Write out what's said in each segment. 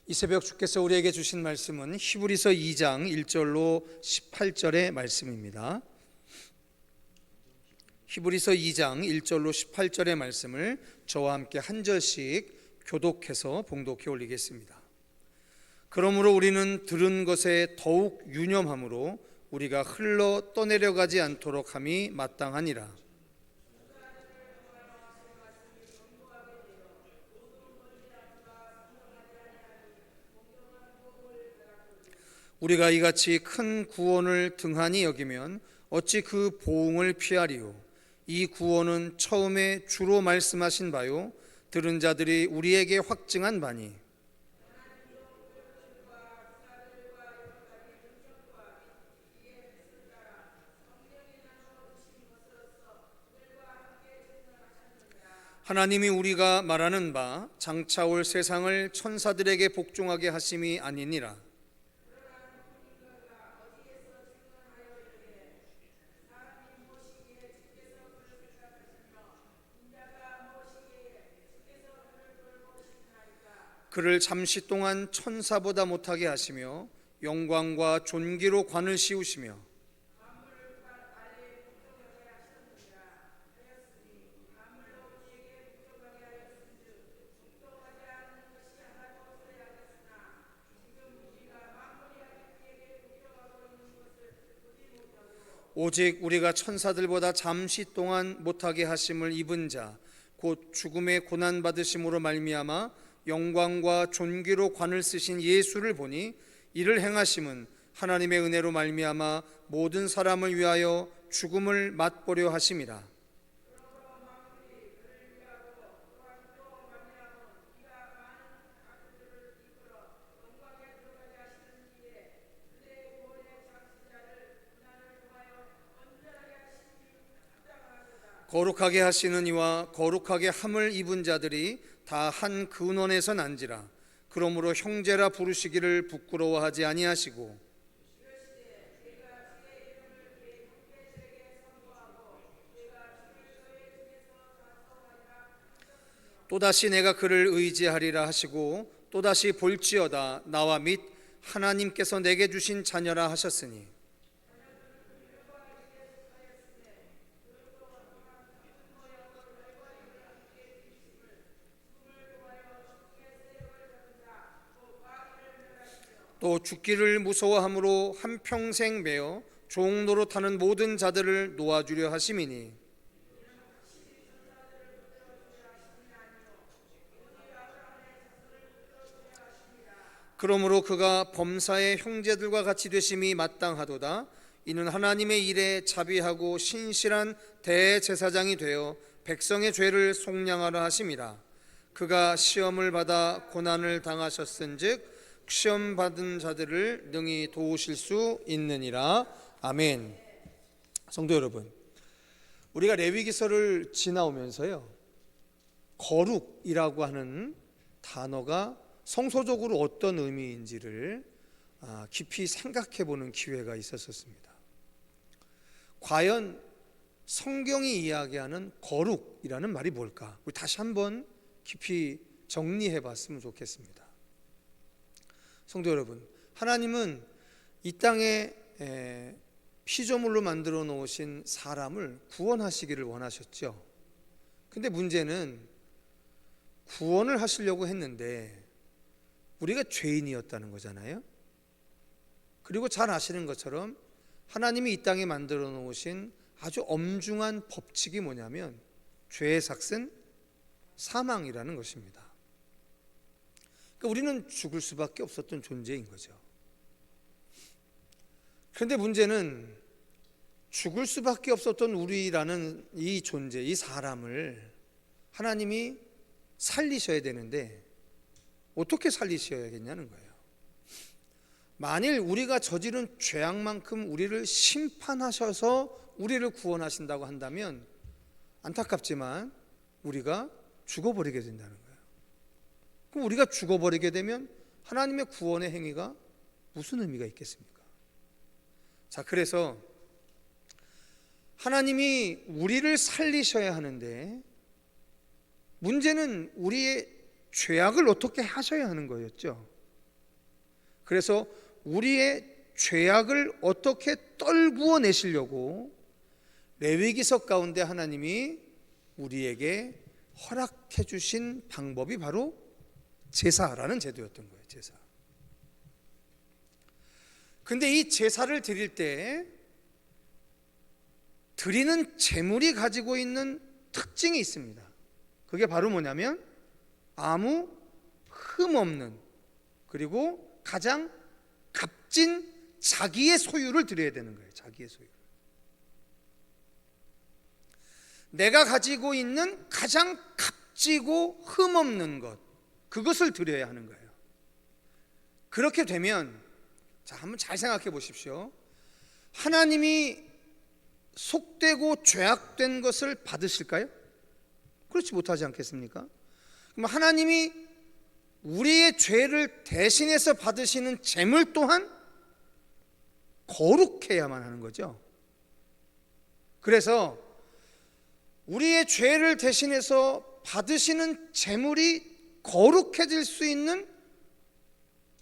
이 새벽 주께서 우리에게 주신 말씀은 히브리서 2장 1절로 18절의 말씀입니다. 히브리서 2장 1절로 18절의 말씀을 저와 함께 한 절씩 교독해서 봉독해 올리겠습니다. 그러므로 우리는 들은 것에 더욱 유념함으로 우리가 흘러 떠내려가지 않도록 함이 마땅하니라. 우리가 이같이 큰 구원을 등한히 여기면 어찌 그 보응을 피하리요. 이 구원은 처음에 주로 말씀하신 바요 들은 자들이 우리에게 확증한 바니 하나님이 우리가 말하는 바 장차 올 세상을 천사들에게 복종하게 하심이 아니니라. 그를 잠시 동안 천사보다 못하게 하시며 영광과 존귀로 관을 씌우시며 오직 우리가 천사들보다 잠시 동안 못하게 하심을 입은 자 곧 죽음의 고난 받으심으로 말미암아 영광과 존귀로 관을 쓰신 예수를 보니 이를 행하심은 하나님의 은혜로 말미암아 모든 사람을 위하여 죽음을 맛보려 하심이라. 거룩하게 하시는 이와 거룩하게 함을 입은 자들이 다 한 근원에서 난지라. 그러므로 형제라 부르시기를 부끄러워하지 아니하시고 또다시 내가 그를 의지하리라 하시고 또다시 볼지어다 나와 및 하나님께서 내게 주신 자녀라 하셨으니 또 죽기를 무서워함으로 한평생 매어 종 노릇하는 모든 자들을 놓아주려 하심이니 그러므로 그가 범사의 형제들과 같이 되심이 마땅하도다. 이는 하나님의 일에 자비하고 신실한 대제사장이 되어 백성의 죄를 속량하라 하심이라. 그가 시험을 받아 고난을 당하셨은즉 시험 받은 자들을 능히 도우실 수 있느니라. 아멘. 성도 여러분, 우리가 레위기서를 지나오면서요 거룩이라고 하는 단어가 성서적으로 어떤 의미인지를 깊이 생각해 보는 기회가 있었습니다. 과연 성경이 이야기하는 거룩이라는 말이 뭘까? 우리 다시 한번 깊이 정리해 봤으면 좋겠습니다. 성도 여러분, 하나님은 이 땅에 피조물로 만들어 놓으신 사람을 구원하시기를 원하셨죠. 근데 문제는 구원을 하시려고 했는데 우리가 죄인이었다는 거잖아요. 그리고 잘 아시는 것처럼 하나님이 이 땅에 만들어 놓으신 아주 엄중한 법칙이 뭐냐면 죄의 삭은 사망이라는 것입니다. 그러니까 우리는 죽을 수밖에 없었던 존재인 거죠. 그런데 문제는 죽을 수밖에 없었던 우리라는 이 존재, 이 사람을 하나님이 살리셔야 되는데 어떻게 살리셔야겠냐는 거예요. 만일 우리가 저지른 죄악만큼 우리를 심판하셔서 우리를 구원하신다고 한다면 안타깝지만 우리가 죽어버리게 된다는 거예요. 그럼 우리가 죽어버리게 되면 하나님의 구원의 행위가 무슨 의미가 있겠습니까? 자, 그래서 하나님이 우리를 살리셔야 하는데 문제는 우리의 죄악을 어떻게 하셔야 하는 거였죠. 그래서 우리의 죄악을 어떻게 떨구어 내시려고 레위기서 가운데 하나님이 우리에게 허락해 주신 방법이 바로 제사라는 제도였던 거예요. 제사. 근데 이 제사를 드릴 때 드리는 제물이 가지고 있는 특징이 있습니다. 그게 바로 뭐냐면 아무 흠 없는, 그리고 가장 값진 자기의 소유를 드려야 되는 거예요. 자기의 소유. 내가 가지고 있는 가장 값지고 흠 없는 것, 그것을 드려야 하는 거예요. 그렇게 되면, 자, 한번 잘 생각해 보십시오. 하나님이 속되고 죄악된 것을 받으실까요? 그렇지 못하지 않겠습니까? 그럼 하나님이 우리의 죄를 대신해서 받으시는 제물 또한 거룩해야만 하는 거죠. 그래서 우리의 죄를 대신해서 받으시는 제물이 거룩해질 수 있는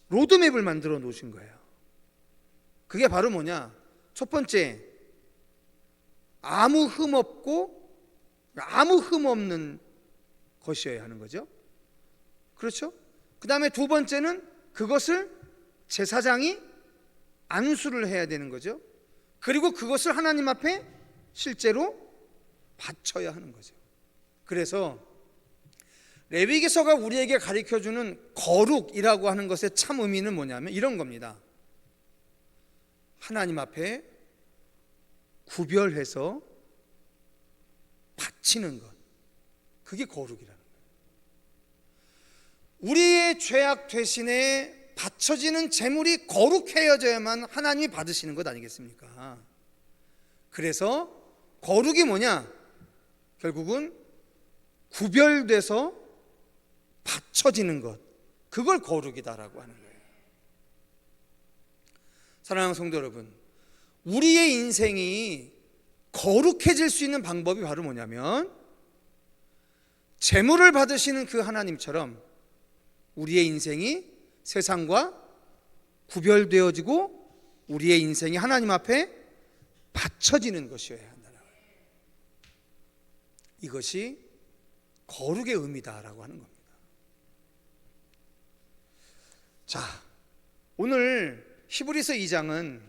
로드맵을 만들어 놓으신 거예요. 그게 바로 뭐냐? 첫 번째, 아무 흠 없고 아무 흠 없는 것이어야 하는 거죠. 그렇죠? 그 다음에 두 번째는 그것을 제사장이 안수를 해야 되는 거죠. 그리고 그것을 하나님 앞에 실제로 바쳐야 하는 거죠. 그래서 레위기서가 우리에게 가르쳐주는 거룩이라고 하는 것의 참 의미는 뭐냐면 이런 겁니다. 하나님 앞에 구별해서 바치는 것, 그게 거룩이라는 거예요. 우리의 죄악 대신에 바쳐지는 제물이 거룩해져야만 하나님이 받으시는 것 아니겠습니까? 그래서 거룩이 뭐냐? 결국은 구별돼서 바쳐지는 것, 그걸 거룩이다라고 하는 거예요. 사랑하는 성도 여러분, 우리의 인생이 거룩해질 수 있는 방법이 바로 뭐냐면 제물을 받으시는 그 하나님처럼 우리의 인생이 세상과 구별되어지고 우리의 인생이 하나님 앞에 바쳐지는 것이어야 한다는 거예요. 이것이 거룩의 의미다라고 하는 겁니다. 자, 오늘 히브리서 2장은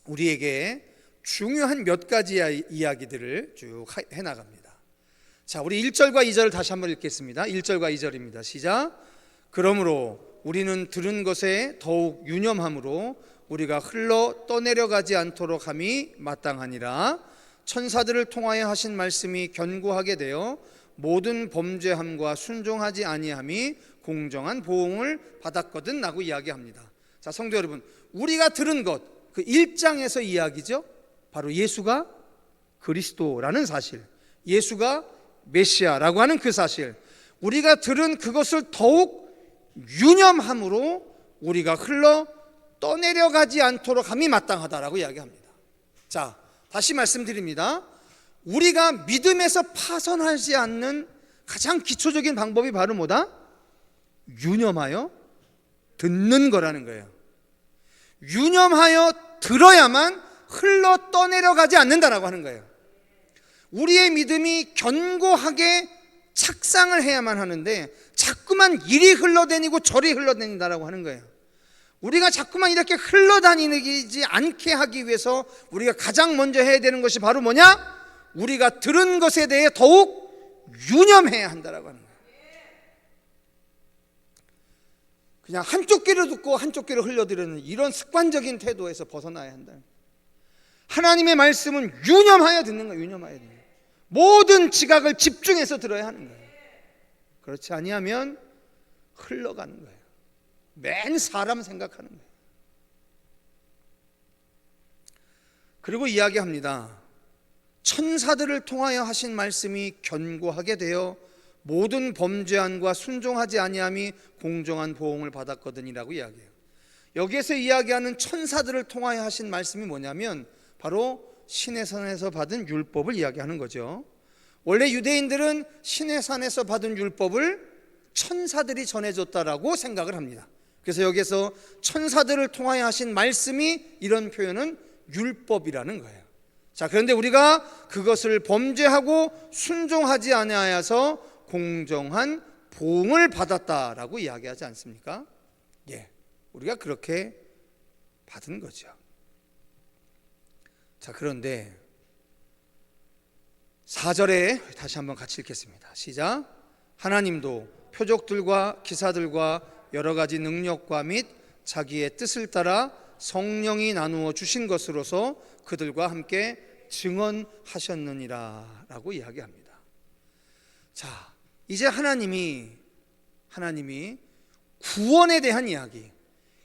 우리에게 중요한 몇 가지 이야기들을 쭉 해나갑니다. 자, 우리 1절과 2절을 다시 한번 읽겠습니다. 1절과 2절입니다. 시작. 그러므로 우리는 들은 것에 더욱 유념함으로 우리가 흘러 떠내려가지 않도록 함이 마땅하니라. 천사들을 통하여 하신 말씀이 견고하게 되어 모든 범죄함과 순종하지 아니함이 공정한 보응을 받았거든 라고 이야기합니다. 자, 성도 여러분, 우리가 들은 것, 그 1장에서 이야기죠. 바로 예수가 그리스도라는 사실, 예수가 메시아라고 하는 그 사실, 우리가 들은 그것을 더욱 유념함으로 우리가 흘러 떠내려가지 않도록 함이 마땅하다라고 이야기합니다. 자, 다시 말씀드립니다. 우리가 믿음에서 파선하지 않는 가장 기초적인 방법이 바로 뭐다? 유념하여 듣는 거라는 거예요. 유념하여 들어야만 흘러 떠내려가지 않는다라고 하는 거예요. 우리의 믿음이 견고하게 착상을 해야만 하는데 자꾸만 이리 흘러다니고 저리 흘러다닌다라고 하는 거예요. 우리가 자꾸만 이렇게 흘러다니지 않게 하기 위해서 우리가 가장 먼저 해야 되는 것이 바로 뭐냐? 우리가 들은 것에 대해 더욱 유념해야 한다라고 하는 거예요. 그냥 한쪽 귀로 듣고 한쪽 귀로 흘려들이는 이런 습관적인 태도에서 벗어나야 한다. 하나님의 말씀은 유념하여 듣는 거예요. 유념하여 듣는 거예요. 모든 지각을 집중해서 들어야 하는 거예요. 그렇지 아니하면 흘러가는 거예요. 맨 사람 생각하는 거예요. 그리고 이야기합니다. 천사들을 통하여 하신 말씀이 견고하게 되어 모든 범죄함과 순종하지 아니함이 공정한 보응을 받았거든이라고 이야기해요. 여기에서 이야기하는 천사들을 통하여 하신 말씀이 뭐냐면 바로 신의 산에서 받은 율법을 이야기하는 거죠. 원래 유대인들은 신의 산에서 받은 율법을 천사들이 전해줬다라고 생각을 합니다. 그래서 여기에서 천사들을 통하여 하신 말씀이 이런 표현은 율법이라는 거예요. 자, 그런데 우리가 그것을 범죄하고 순종하지 아니하여서 공정한 보응을 받았다라고 이야기하지 않습니까? 예, 우리가 그렇게 받은 거죠. 자, 그런데 4절에 다시 한번 같이 읽겠습니다. 시작. 하나님도 표적들과 기사들과 여러 가지 능력과 및 자기의 뜻을 따라 성령이 나누어 주신 것으로서 그들과 함께 증언하셨느니라 라고 이야기합니다. 자, 이제 하나님이 구원에 대한 이야기,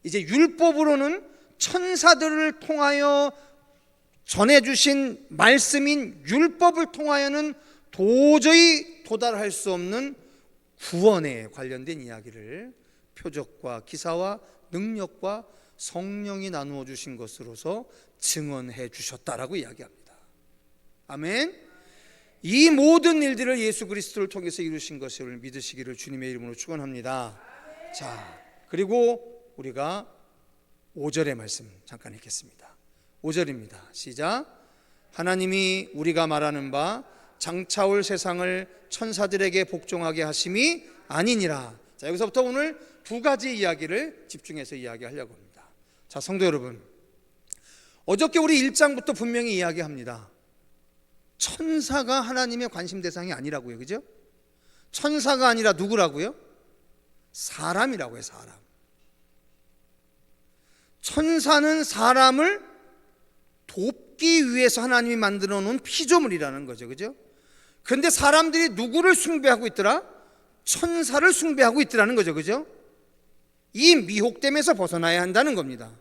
이제 율법으로는 천사들을 통하여 전해주신 말씀인 율법을 통하여는 도저히 도달할 수 없는 구원에 관련된 이야기를 표적과 기사와 능력과 성령이 나누어 주신 것으로서 증언해 주셨다라고 이야기합니다. 아멘. 이 모든 일들을 예수 그리스도를 통해서 이루신 것을 믿으시기를 주님의 이름으로 축원합니다. 자, 그리고 우리가 5절의 말씀 잠깐 읽겠습니다. 5절입니다. 시작. 하나님이 우리가 말하는 바 장차올 세상을 천사들에게 복종하게 하심이 아니니라. 자, 여기서부터 오늘 두 가지 이야기를 집중해서 이야기하려고 합니다. 자, 성도 여러분, 어저께 우리 1장부터 분명히 이야기합니다. 천사가 하나님의 관심 대상이 아니라고요. 그죠? 천사가 아니라 누구라고요? 사람이라고요. 사람. 천사는 사람을 돕기 위해서 하나님이 만들어 놓은 피조물이라는 거죠. 그죠? 그런데 사람들이 누구를 숭배하고 있더라? 천사를 숭배하고 있더라는 거죠. 그죠? 이 미혹됨에서 벗어나야 한다는 겁니다.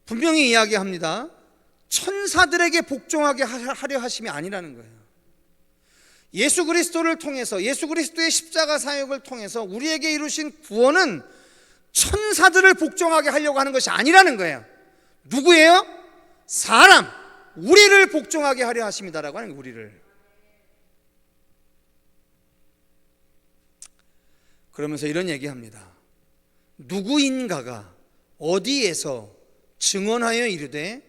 분명히 이야기합니다. 천사들에게 복종하게 하려 하심이 아니라는 거예요. 예수 그리스도를 통해서, 예수 그리스도의 십자가 사역을 통해서 우리에게 이루신 구원은 천사들을 복종하게 하려고 하는 것이 아니라는 거예요. 누구예요? 사람, 우리를 복종하게 하려 하심이다라고 하는 거예요. 우리를. 그러면서 이런 얘기합니다. 누구인가가 어디에서 증언하여 이르되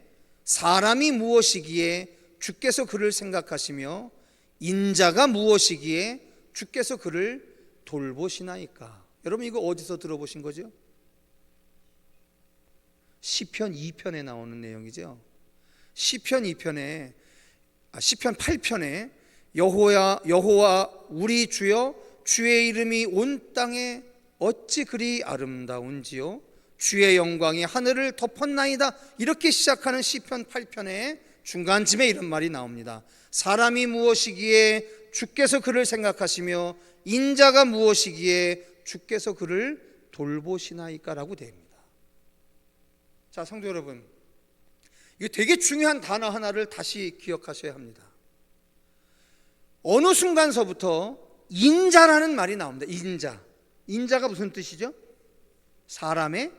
사람이 무엇이기에 주께서 그를 생각하시며 인자가 무엇이기에 주께서 그를 돌보시나이까. 여러분, 이거 어디서 들어보신 거죠? 시편 2편에 나오는 내용이죠. 시편 8편에 여호와 우리 주여, 주의 이름이 온 땅에 어찌 그리 아름다운지요, 주의 영광이 하늘을 덮었나이다. 이렇게 시작하는 시편 8편의 중간쯤에 이런 말이 나옵니다. 사람이 무엇이기에 주께서 그를 생각하시며 인자가 무엇이기에 주께서 그를 돌보시나이까라고 됩니다. 자, 성도 여러분, 이거 되게 중요한 단어 하나를 다시 기억하셔야 합니다. 어느 순간서부터 인자라는 말이 나옵니다. 인자가 무슨 뜻이죠? 사람의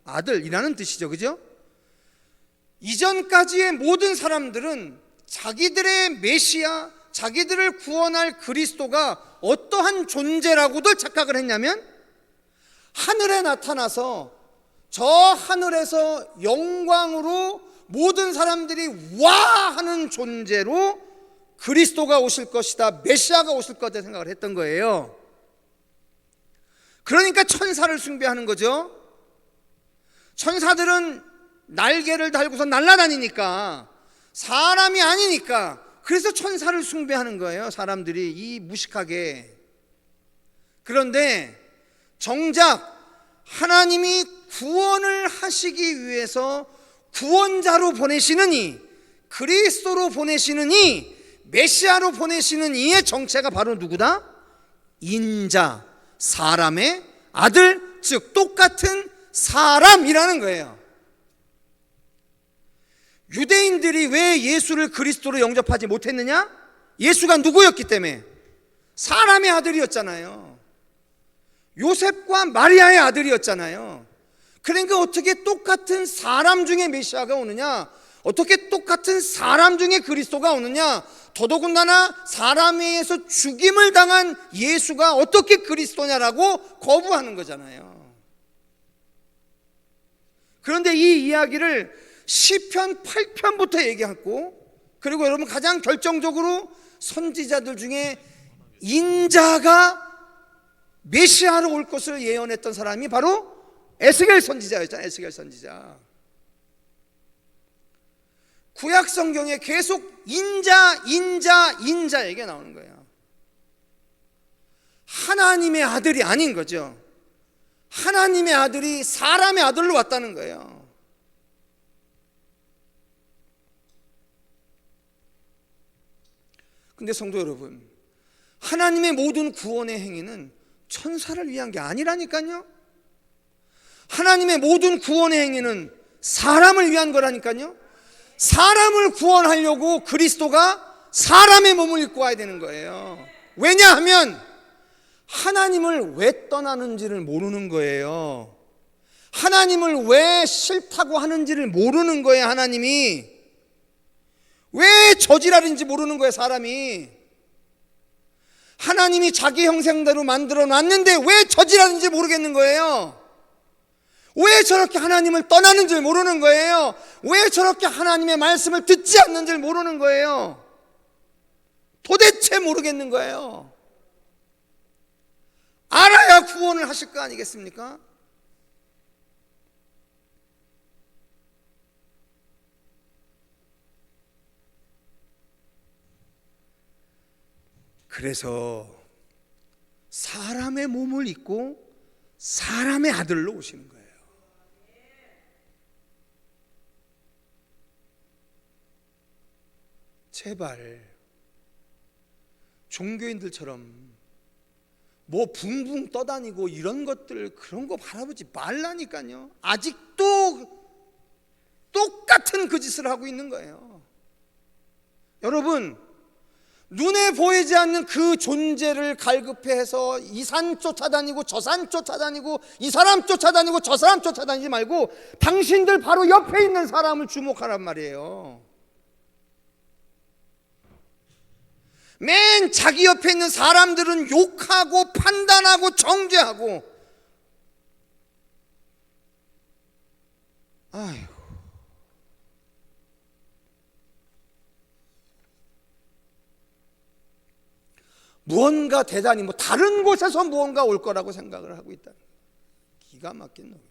아들이라는 뜻이죠. 그죠? 이전까지의 모든 사람들은 자기들의 메시아, 자기들을 구원할 그리스도가 어떠한 존재라고들 착각을 했냐면, 하늘에 나타나서 저 하늘에서 영광으로 모든 사람들이 와 하는 존재로 그리스도가 오실 것이다, 메시아가 오실 거다 생각을 했던 거예요. 그러니까 천사를 숭배하는 거죠. 천사들은 날개를 달고서 날아다니니까, 사람이 아니니까, 그래서 천사를 숭배하는 거예요. 사람들이 이 무식하게. 그런데 정작 하나님이 구원을 하시기 위해서 구원자로 보내시는 이, 그리스도로 보내시는 이, 메시아로 보내시는 이의 정체가 바로 누구다? 인자, 사람의 아들, 즉 똑같은 사람이라는 거예요. 유대인들이 왜 예수를 그리스도로 영접하지 못했느냐? 예수가 누구였기 때문에. 사람의 아들이었잖아요. 요셉과 마리아의 아들이었잖아요. 그러니까 어떻게 똑같은 사람 중에 메시아가 오느냐? 어떻게 똑같은 사람 중에 그리스도가 오느냐? 더더군다나 사람에 의해서 죽임을 당한 예수가 어떻게 그리스도냐라고 거부하는 거잖아요. 그런데 이 이야기를 시편 8편부터 얘기하고, 그리고 여러분 가장 결정적으로 선지자들 중에 인자가 메시아로 올 것을 예언했던 사람이 바로 에스겔 선지자였잖아요. 에스겔 선지자. 구약 성경에 계속 인자 얘기가 나오는 거예요. 하나님의 아들이 아닌 거죠. 하나님의 아들이 사람의 아들로 왔다는 거예요. 근데 성도 여러분, 하나님의 모든 구원의 행위는 천사를 위한 게 아니라니까요. 하나님의 모든 구원의 행위는 사람을 위한 거라니까요. 사람을 구원하려고 그리스도가 사람의 몸을 입고 와야 되는 거예요. 왜냐하면 하나님을 왜 떠나는지를 모르는 거예요. 하나님을 왜 싫다고 하는지를 모르는 거예요. 하나님이 왜 저지랄인지 모르는 거예요. 사람이 하나님이 자기 형상대로 만들어 놨는데 왜 저지랄인지 모르겠는 거예요. 왜 저렇게 하나님을 떠나는지 모르는 거예요. 왜 저렇게 하나님의 말씀을 듣지 않는지 모르는 거예요. 도대체 모르겠는 거예요. 알아야 구원을 하실 거 아니겠습니까? 그래서 사람의 몸을 입고 사람의 아들로 오시는 거예요. 제발 종교인들처럼 뭐 붕붕 떠다니고 이런 것들, 그런 거 바라보지 말라니까요. 아직도 똑같은 그 짓을 하고 있는 거예요. 여러분, 눈에 보이지 않는 그 존재를 갈급해서 이 산 쫓아다니고 저 산 쫓아다니고 이 사람 쫓아다니고 저 사람 쫓아다니지 말고 당신들 바로 옆에 있는 사람을 주목하란 말이에요. 맨 자기 옆에 있는 사람들은 욕하고 판단하고 정죄하고, 아휴, 무언가 대단히 뭐 다른 곳에서 무언가 올 거라고 생각을 하고 있다. 기가 막힌 놈이지.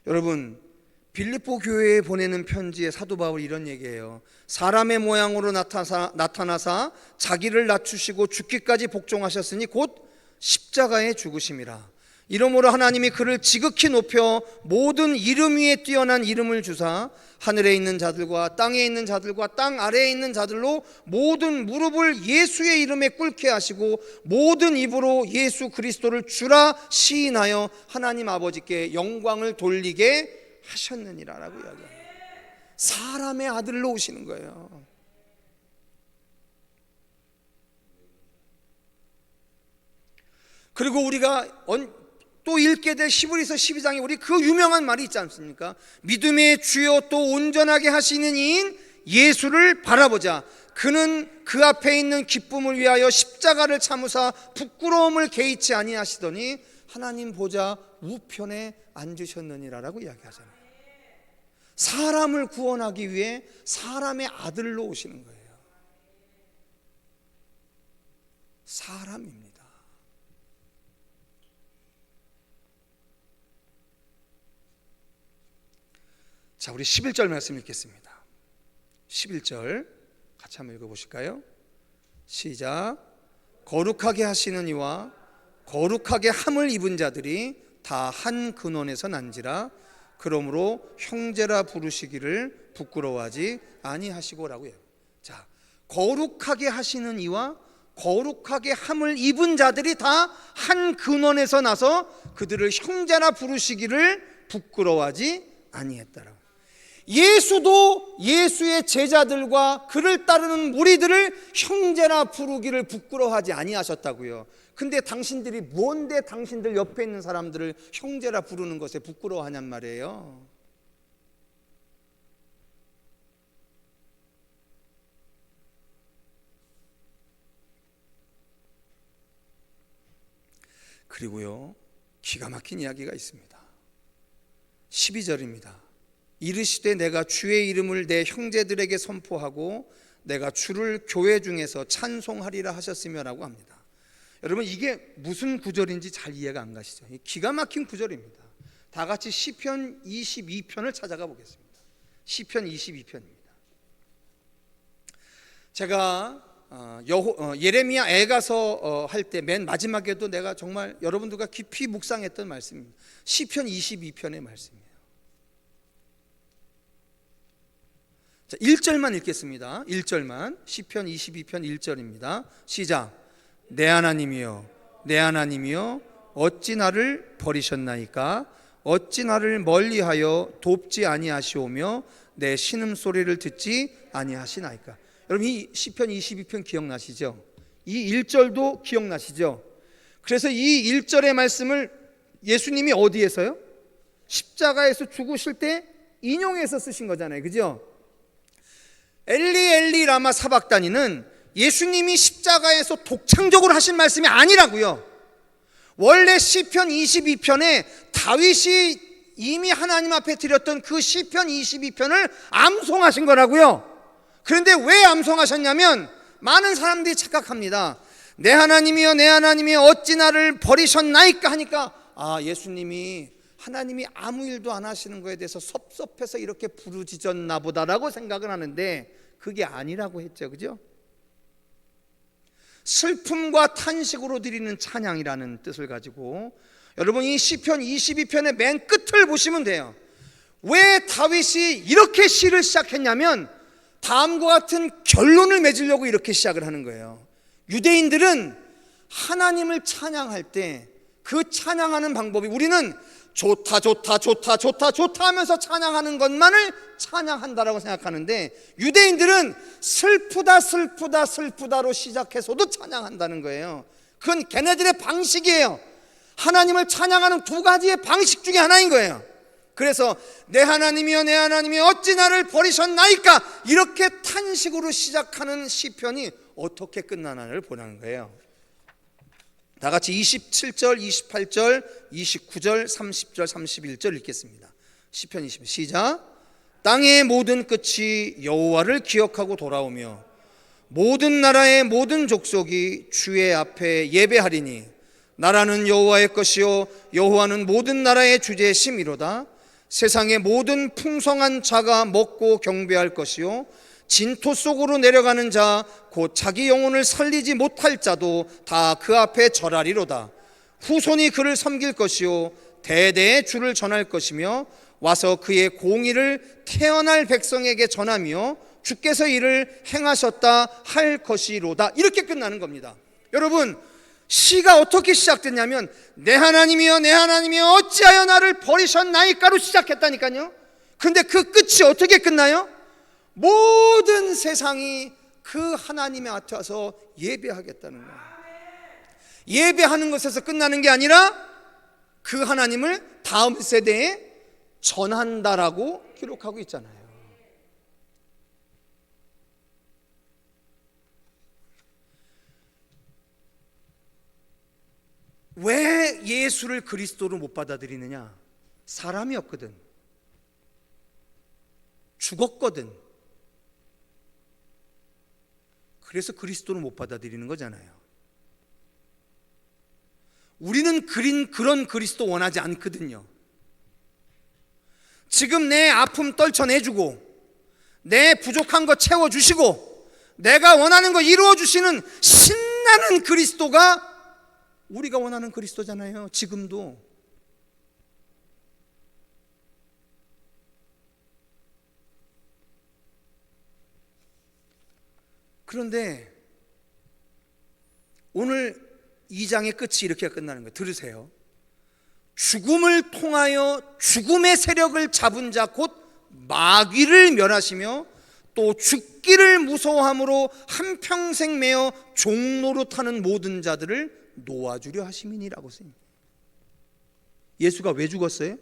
여러분, 빌립보 교회에 보내는 편지에 사도 바울이 이런 얘기해요. 사람의 모양으로 나타나사 자기를 낮추시고 죽기까지 복종하셨으니 곧 십자가에 죽으심이라. 이러므로 하나님이 그를 지극히 높여 모든 이름 위에 뛰어난 이름을 주사 하늘에 있는 자들과 땅에 있는 자들과 땅 아래에 있는 자들로 모든 무릎을 예수의 이름에 꿇게 하시고 모든 입으로 예수 그리스도를 주라 시인하여 하나님 아버지께 영광을 돌리게 하셨느니라라고 이야기합니다. 사람의 아들로 오시는 거예요. 그리고 우리가 또 읽게 될 히브리서 12장에 우리 그 유명한 말이 있지 않습니까? 믿음의 주요 또 온전하게 하시는 이인 예수를 바라보자. 그는 그 앞에 있는 기쁨을 위하여 십자가를 참으사 부끄러움을 개의치 아니하시더니 하나님 보좌 우편에 앉으셨느니라라고 이야기하잖아요. 사람을 구원하기 위해 사람의 아들로 오시는 거예요. 사람입니다. 자, 우리 11절 말씀 읽겠습니다. 11절 같이 한번 읽어보실까요? 시작. 거룩하게 하시는 이와 거룩하게 함을 입은 자들이 다 한 근원에서 난지라. 그러므로 형제라 부르시기를 부끄러워하지 아니하시고라고 해요. 자, 거룩하게 하시는 이와 거룩하게 함을 입은 자들이 다 한 근원에서 나서 그들을 형제라 부르시기를 부끄러워하지 아니했다라. 예수도 예수의 제자들과 그를 따르는 무리들을 형제라 부르기를 부끄러워하지 아니하셨다고요. 근데 당신들이 뭔데 당신들 옆에 있는 사람들을 형제라 부르는 것에 부끄러워하냔 말이에요. 그리고요, 기가 막힌 이야기가 있습니다. 12절입니다. 이르시되 내가 주의 이름을 내 형제들에게 선포하고 내가 주를 교회 중에서 찬송하리라 하셨으며라고 합니다. 여러분, 이게 무슨 구절인지 잘 이해가 안 가시죠? 기가 막힌 구절입니다. 다 같이 시편 22편을 찾아가 보겠습니다. 시편 22편입니다. 제가 예레미야 애가서 할 때 맨 마지막에도 내가 정말 여러분들과 깊이 묵상했던 말씀입니다. 시편 22편의 말씀이에요. 자, 1절만 읽겠습니다. 1절만. 시편 22편 1절입니다. 시작. 내 하나님이여, 내 하나님이여, 어찌 나를 버리셨나이까? 어찌 나를 멀리하여 돕지 아니하시오며 내 신음소리를 듣지 아니하시나이까? 여러분, 이 시편 22편 기억나시죠? 이 1절도 기억나시죠? 그래서 이 1절의 말씀을 예수님이 어디에서요? 십자가에서 죽으실 때 인용해서 쓰신 거잖아요. 그죠? 엘리 엘리 라마 사박다니는 예수님이 십자가에서 독창적으로 하신 말씀이 아니라고요. 원래 시편 22편에 다윗이 이미 하나님 앞에 드렸던 그 시편 22편을 암송하신 거라고요. 그런데 왜 암송하셨냐면, 많은 사람들이 착각합니다. 내 하나님이여, 내 하나님이여, 어찌 나를 버리셨나이까 하니까, 예수님이 하나님이 아무 일도 안 하시는 거에 대해서 섭섭해서 이렇게 부르짖었나 보다라고 생각을 하는데, 그게 아니라고 했죠. 그죠? 슬픔과 탄식으로 드리는 찬양이라는 뜻을 가지고, 여러분, 이 시편 22편의 맨 끝을 보시면 돼요. 왜 다윗이 이렇게 시를 시작했냐면, 다음과 같은 결론을 맺으려고 이렇게 시작을 하는 거예요. 유대인들은 하나님을 찬양할 때 그 찬양하는 방법이, 우리는 좋다 좋다 좋다 좋다 좋다 하면서 찬양하는 것만을 찬양한다라고 생각하는데, 유대인들은 슬프다 슬프다 슬프다로 시작해서도 찬양한다는 거예요. 그건 걔네들의 방식이에요. 하나님을 찬양하는 두 가지의 방식 중에 하나인 거예요. 그래서 내 하나님이여, 내 하나님이여, 어찌 나를 버리셨나이까, 이렇게 탄식으로 시작하는 시편이 어떻게 끝나나를 보는 거예요. 다 같이 27절, 28절, 29절, 30절, 31절 읽겠습니다. 시편 20, 시작. 땅의 모든 끝이 여호와를 기억하고 돌아오며 모든 나라의 모든 족속이 주의 앞에 예배하리니, 나라는 여호와의 것이요 여호와는 모든 나라의 주제심이로다. 세상의 모든 풍성한 자가 먹고 경배할 것이요 진토 속으로 내려가는 자 곧 자기 영혼을 살리지 못할 자도 다 그 앞에 절하리로다. 후손이 그를 섬길 것이요 대대의 주를 전할 것이며 와서 그의 공의를 태어날 백성에게 전하며 주께서 이를 행하셨다 할 것이로다. 이렇게 끝나는 겁니다. 여러분, 시가 어떻게 시작됐냐면, 내 하나님이여, 내 하나님이여, 어찌하여 나를 버리셨나이까로 시작했다니까요. 근데 그 끝이 어떻게 끝나요? 모든 세상이 그 하나님의 앞에 와서 예배하겠다는 거예요. 예배하는 것에서 끝나는 게 아니라 그 하나님을 다음 세대에 전한다라고 기록하고 있잖아요. 왜 예수를 그리스도로 못 받아들이느냐? 사람이었거든, 죽었거든. 그래서 그리스도를 못 받아들이는 거잖아요. 우리는 그런 그리스도 원하지 않거든요. 지금 내 아픔 떨쳐내주고 내 부족한 거 채워주시고 내가 원하는 거 이루어주시는 신나는 그리스도가 우리가 원하는 그리스도잖아요. 지금도. 그런데 오늘 2장의 끝이 이렇게 끝나는 거예요. 들으세요. 죽음을 통하여 죽음의 세력을 잡은 자 곧 마귀를 멸하시며 또 죽기를 무서워함으로 한평생 매어 종노릇하는 모든 자들을 놓아주려 하심이니라고 씁니다. 예수가 왜 죽었어요?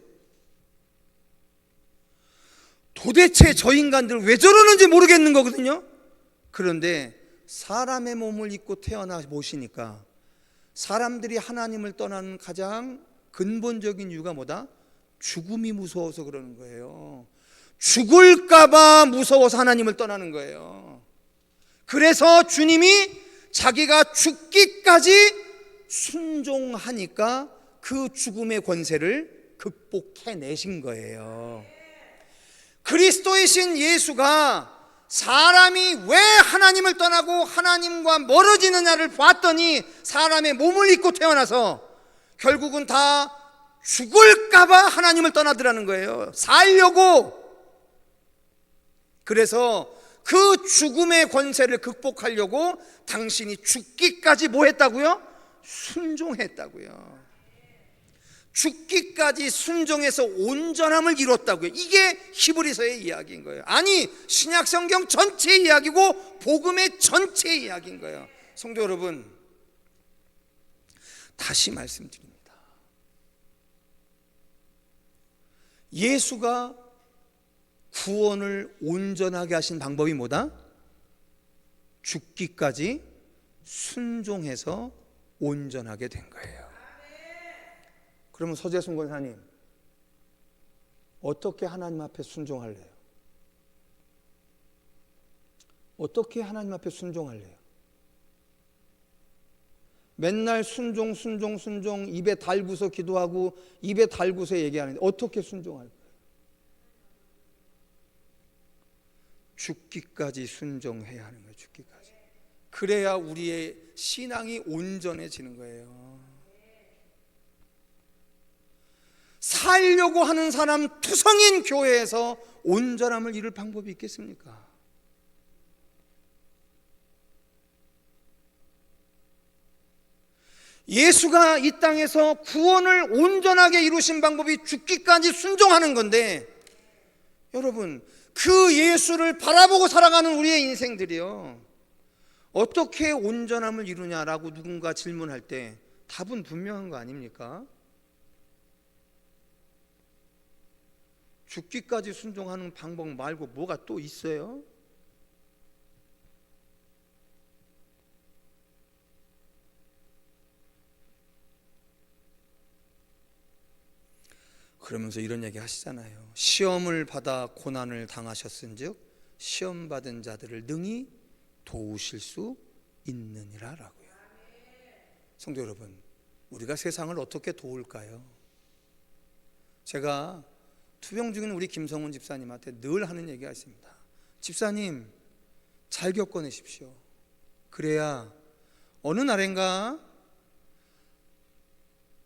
도대체 저 인간들 왜 저러는지 모르겠는 거거든요. 그런데 사람의 몸을 입고 태어나 보시니까 사람들이 하나님을 떠나는 가장 근본적인 이유가 뭐다? 죽음이 무서워서 그러는 거예요. 죽을까봐 무서워서 하나님을 떠나는 거예요. 그래서 주님이 자기가 죽기까지 순종하니까 그 죽음의 권세를 극복해내신 거예요. 그리스도이신 예수가 사람이 왜 하나님을 떠나고 하나님과 멀어지느냐를 봤더니 사람의 몸을 입고 태어나서 결국은 다 죽을까봐 하나님을 떠나더라는 거예요. 살려고. 그래서 그 죽음의 권세를 극복하려고 당신이 죽기까지 뭐 했다고요? 순종했다고요. 죽기까지 순종해서 온전함을 이뤘다고요. 이게 히브리서의 이야기인 거예요. 아니, 신약성경 전체의 이야기고 복음의 전체의 이야기인 거예요. 성도 여러분, 다시 말씀드립니다. 예수가 구원을 온전하게 하신 방법이 뭐다? 죽기까지 순종해서 온전하게 된 거예요. 그러면 서재순 권사님, 어떻게 하나님 앞에 순종할래요? 어떻게 하나님 앞에 순종할래요? 맨날 순종 입에 달고서 기도하고 입에 달고서 얘기하는데 어떻게 순종할까요? 죽기까지 순종해야 하는 거예요. 죽기까지. 그래야 우리의 신앙이 온전해지는 거예요. 살려고 하는 사람 투성인 교회에서 온전함을 이룰 방법이 있겠습니까? 예수가 이 땅에서 구원을 온전하게 이루신 방법이 죽기까지 순종하는 건데, 여러분, 그 예수를 바라보고 살아가는 우리의 인생들이요, 어떻게 온전함을 이루냐라고 누군가 질문할 때 답은 분명한 거 아닙니까? 죽기까지 순종하는 방법 말고 뭐가 또 있어요? 그러면서 이런 얘기 하시잖아요. 시험을 받아 고난을 당하셨은즉 시험 받은 자들을 능히 도우실 수 있느니라 라고요. 성도 여러분, 우리가 세상을 어떻게 도울까요? 제가 투병 중인 우리 김성훈 집사님한테 늘 하는 얘기가 있습니다. 집사님, 잘 겪어내십시오. 그래야 어느 날인가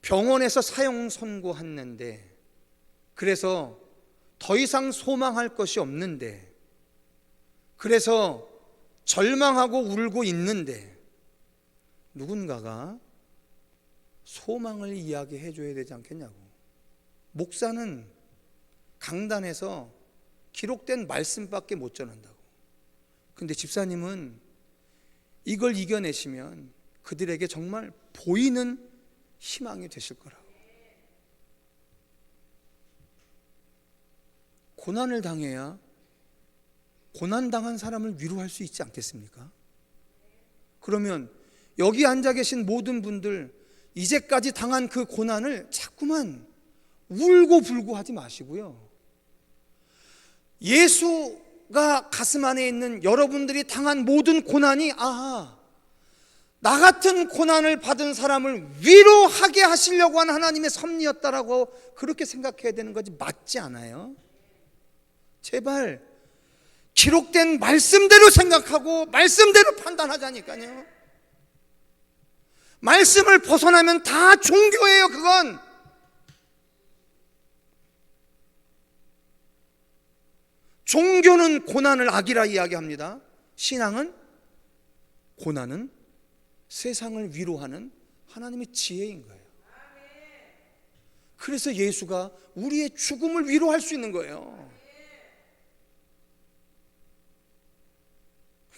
병원에서 사형 선고했는데, 그래서 더 이상 소망할 것이 없는데, 그래서 절망하고 울고 있는데 누군가가 소망을 이야기해 줘야 되지 않겠냐고. 목사는 강단에서 기록된 말씀밖에 못 전한다고. 근데 집사님은 이걸 이겨내시면 그들에게 정말 보이는 희망이 되실 거라고. 고난을 당해야 고난당한 사람을 위로할 수 있지 않겠습니까? 그러면 여기 앉아 계신 모든 분들, 이제까지 당한 그 고난을 자꾸만 울고 불고 하지 마시고요, 예수가 가슴 안에 있는 여러분들이 당한 모든 고난이, 나 같은 고난을 받은 사람을 위로하게 하시려고 하는 하나님의 섭리였다라고 그렇게 생각해야 되는 거지, 맞지 않아요? 제발 기록된 말씀대로 생각하고 말씀대로 판단하자니까요. 말씀을 벗어나면 다 종교예요. 그건 종교는 고난을 악이라 이야기합니다. 신앙은 고난은 세상을 위로하는 하나님의 지혜인 거예요. 그래서 예수가 우리의 죽음을 위로할 수 있는 거예요.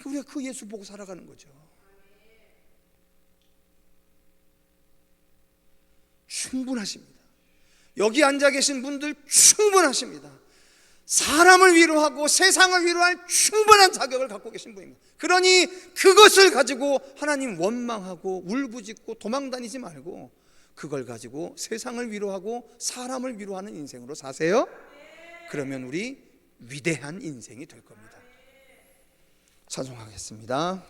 우리가 그 예수 보고 살아가는 거죠. 충분하십니다. 여기 앉아 계신 분들 충분하십니다. 사람을 위로하고 세상을 위로할 충분한 자격을 갖고 계신 분입니다. 그러니 그것을 가지고 하나님 원망하고 울부짖고 도망다니지 말고 그걸 가지고 세상을 위로하고 사람을 위로하는 인생으로 사세요. 그러면 우리 위대한 인생이 될 겁니다. 찬송하겠습니다.